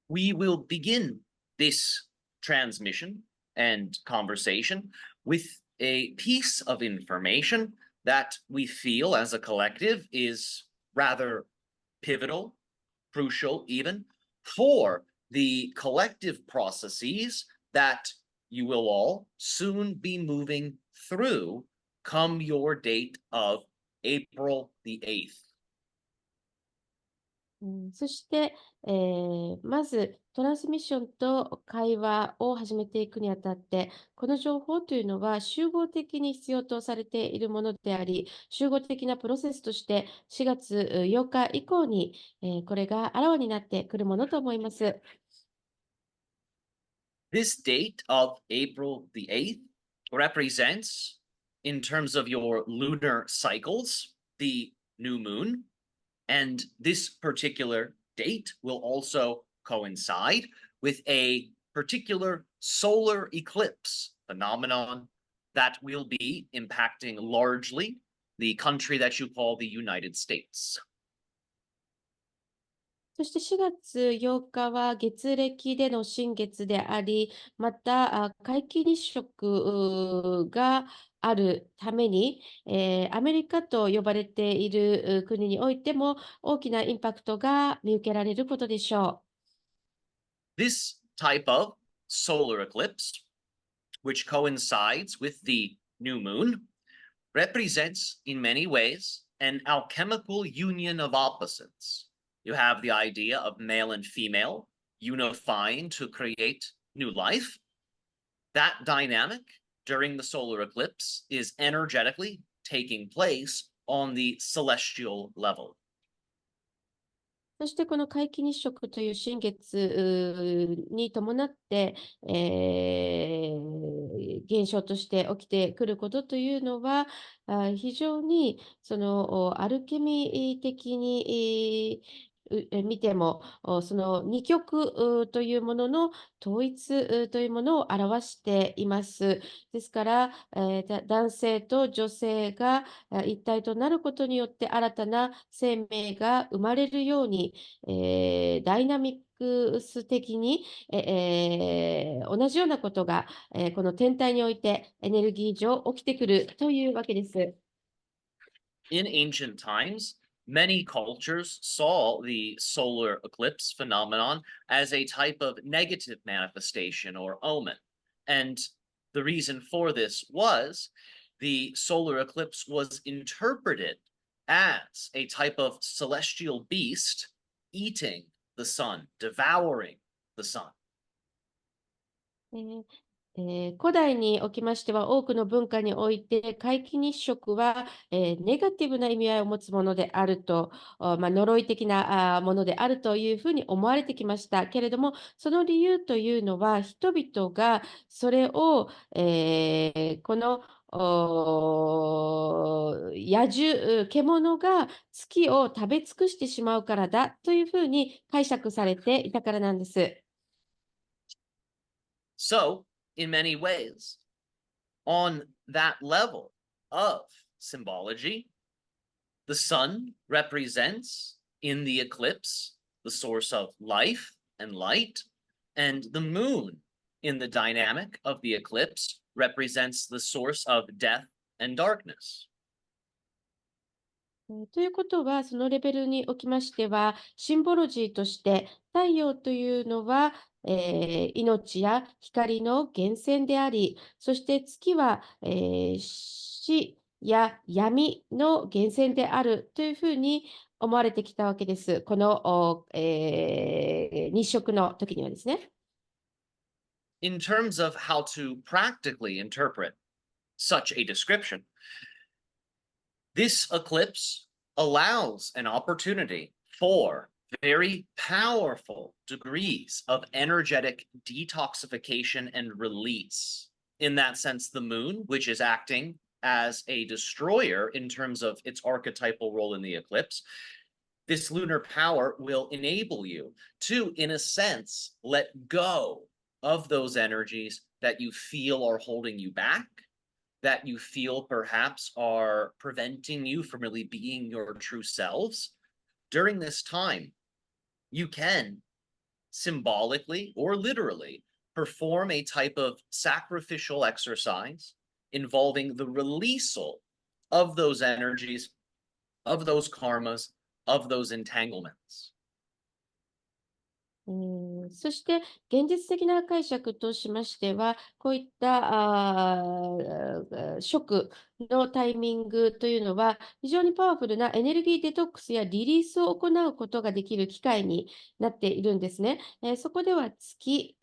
we will begin this transmission and conversation with a piece of information that we feel as a collective is rather pivotal, crucial even, for the collective processes that you will all soon be moving through come your date of April the 8th. そして、まずトランスミッションと会話を始めていくにあたって、この情報というのは集合的に必要とされているものであり、集合的なプロセスとして4月8日以降に、これがあらわになってくるものと思います。This date of April the 8th represents, in terms of your lunar cycles, the new moon. And this particular date will also coincide with a particular solar eclipse phenomenon that will be impacting largely the country that you call the United States. そして4月8日は月暦での新月であり、また皆既日食があるために、アメリカと呼ばれている国においても大きなインパクトが見受けられることでしょう。This type of solar eclipse, which coincides with the new moon, represents in many ways an alchemical union of opposites. You have the idea of male and female unifying to create new life. That dynamic during the solar eclipse is energetically taking place on the celestial level. そしてこの皆既日食という新月に伴って、現象として起きてくることというのは、非常にそのアルケミ的に、見ても、その二極というものの統一というものを表しています。ですから、男性と女性が一体となることによって新たな生命が生まれるように、ダイナミックス的に、同じようなことが、この天体においてエネルギー上起きてくるというわけです。In ancient times, many cultures saw the solar eclipse phenomenon as a type of negative manifestation or omen. And the reason for this was the solar eclipse was interpreted as a type of celestial beast eating the sun, devouring the sun. 古代におきましては、多くの文化において、皆既日食は、ネガティブな意味合いを持つものであると、呪い的なものであるというふうに思われてきましたけれども、その理由というのは、人々がそれを、この野獣、獣が月を食べ尽くしてしまうからだというふうに解釈されていたからなんです。So, in many ways, on that level of symbology, the sun represents in the eclipse the source of life and light, and the moon in the dynamic of the eclipse represents the source of death and darkness. ということは、そのレベルにおきましては、シンボロジーとして太陽というのは、命や光の源泉であり、そして月は、死や闇の源泉であるというふうに思われてきたわけです。この、日食の時にはですね。In terms of how to practically interpret such a description, this eclipse allows an opportunity for very powerful degrees of energetic detoxification and release. In that sense, the moon, which is acting as a destroyer in terms of its archetypal role in the eclipse, this lunar power will enable you to, in a sense, let go of those energies that you feel are holding you back, that you feel perhaps are preventing you from really being your true selves. During this time, you can symbolically or literally perform a type of sacrificial exercise involving the releasal of those energies, of those karmas, of those entanglements. そして、現実的な解釈としましては、こういった食のタイミングというのは、非常にパワフルなエネルギーデトックスやリリースを行うことができる機会になっているんですね。そこでは月、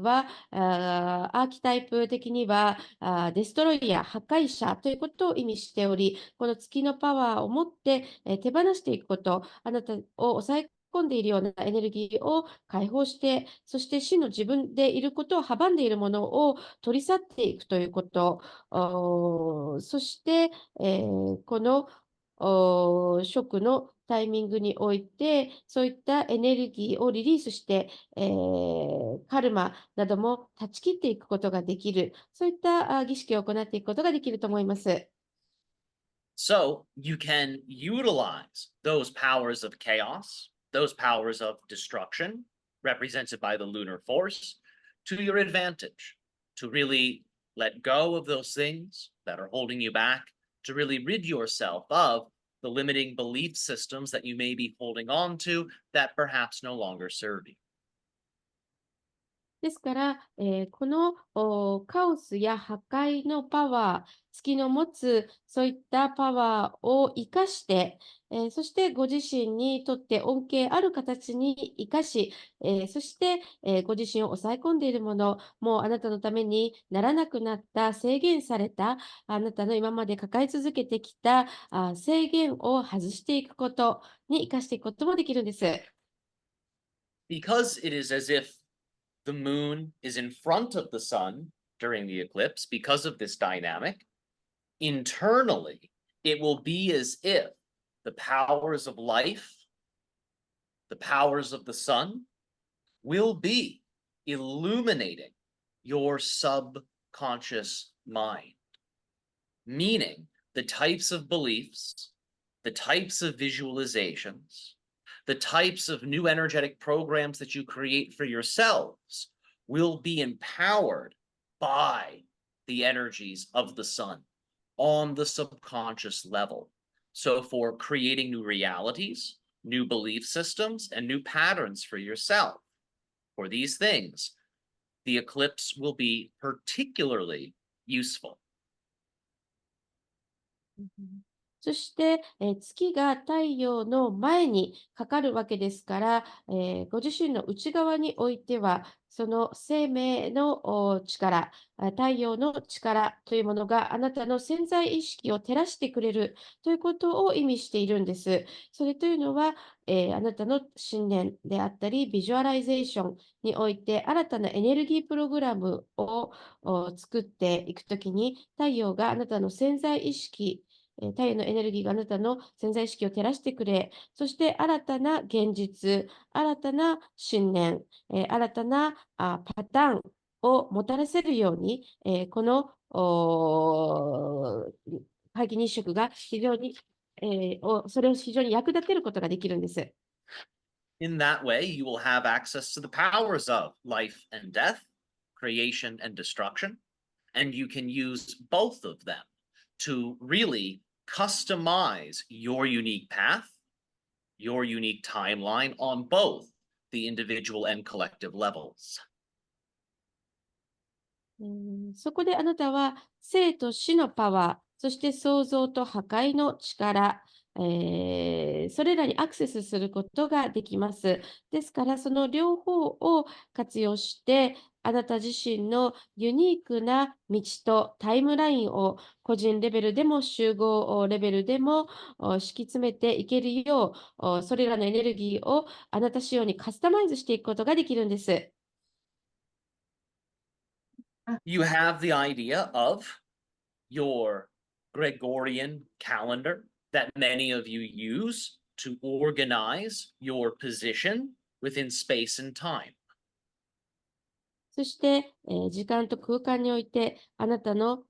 はアーキタイプ的にはデストロイヤー、破壊者ということを意味しており、この月のパワーを持って、手放していくこと、あなたを抑え込んでいるようなエネルギーを解放して、そして真の自分でいることを阻んでいるものを取り去っていくということ、そして、この食のタイミングにおいて、そういったエネルギーをリリースして、カルマなども断ち切っていくことができる、そういった儀式を行っていくことができると思います。So you can utilize those powers of chaos, those powers of destruction, represented by the lunar force, to your advantage, to really let go of those things that are holding you back, to really rid yourself of the limiting belief systems that you may be holding on to that perhaps no longer serve you. ですから、このカオスや破壊のパワー、月の持つそういったパワーを生かして、そしてご自身にとって恩恵ある形に生かし、そして、ご自身を抑え込んでいるもの、もうあなたのためにならなくなった制限された、あなたの今まで抱え続けてきた制限を外していくことに生かしていくこともできるんです。Because it is as if the moon is in front of the sun during the eclipse, because of this dynamic, internally, it will be as if the powers of life, the powers of the sun, will be illuminating your subconscious mind, meaning the types of beliefs, the types of visualizations, the types of new energetic programs that you create for yourselves will be empowered by the energies of the sun on the subconscious level. So for creating new realities, new belief systems, and new patterns for yourself, for these things, the eclipse will be particularly useful. そして、月が太陽の前にかかるわけですから、ご自身の内側においては、その生命の力、太陽の力というものがあなたの潜在意識を照らしてくれるということを意味しているんです。それというのは、あなたの信念であったり、ビジュアライゼーションにおいて新たなエネルギープログラムを作っていくときに、太陽があなたの潜在意識、太陽のエネルギーがあなたの潜在意識を照らしてくれ、そして新たな現実、新たな信念、新たなパターンをもたらせるように、この皆既日食が非常に、それを非常に役立てることができるんです。In that way, you will have access to the powers of life and death, creation and destruction, and you can use both of them to really customize your unique path, your unique timeline on both the individual and collective levels. そこであなたは生と死のパワー、そして創造と破壊の力、それらにアクセスすることができます。ですから、その両方を活用して、あなた自身のユニークな道とタイムラインを個人レベルでも集合レベルでも敷き詰めていけるよう、それらのエネルギーをあなた仕様にカスタマイズしていくことができるんです。You have the idea of your Gregorian calendar that many of you use to organize your position within space and time. そして、時間と空間において、あなたの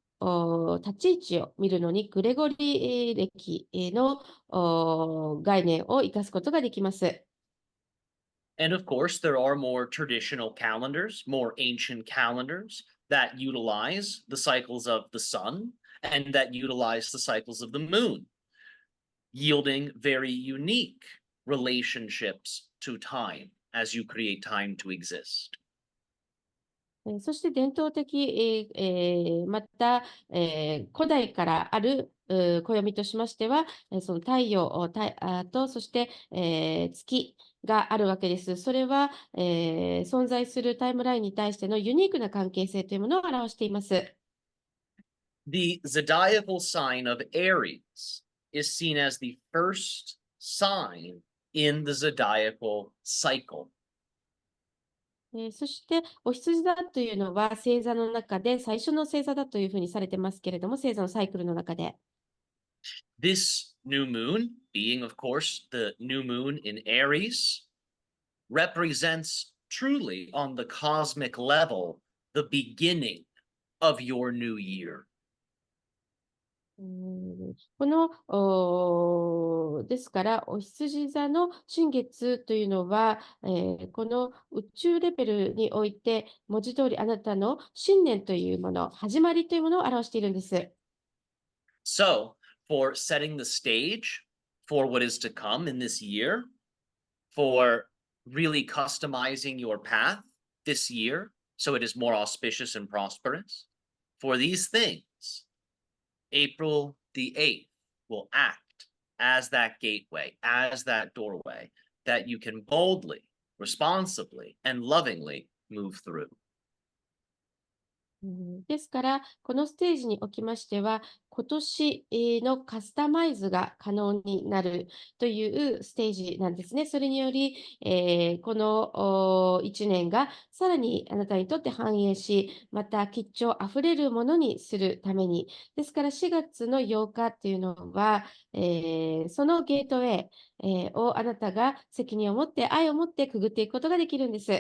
立ち位置を見るのに、グレゴリー暦の概念を生かすことができます。And of course, there are more traditional calendars, more ancient calendars that utilize the cycles of the sun and that utilize the cycles of the moon, yielding very unique relationships to time as you create time to exist. そして伝統的、また、古代からある暦としましては、その太陽と、そして、月があるわけです。それは、存在するタイムラインに対してのユニークな関係性というものを表しています。The zodiacal sign of Aries is seen as the first sign in the zodiacal cycle. そして、お羊座というのは星座の中で最初の星座だというふうにされてますけれども、星座のサイクルの中で。This new moon, being of course the new moon in Aries, represents truly on the cosmic level the beginning of your new year. この、ですから、お羊座の新月というのは、この宇宙レベルにおいて、文字通りあなたの新年というもの、始まりというものを表しているんです。So, for setting the stage for what is to come in this year, for really customizing your path this year so it is more auspicious and prosperous, for these things, April the 8th will act as that gateway, as that doorway that you can boldly, responsibly, and lovingly move through. ですから、このステージにおきましては、今年のカスタマイズが可能になるというステージなんですね。それにより、この1年がさらにあなたにとって繁栄し、また吉兆あふれるものにするために。ですから4月の8日っていうのは、そのゲートウェイ、をあなたが責任を持って、愛を持ってくぐっていくことができるんです。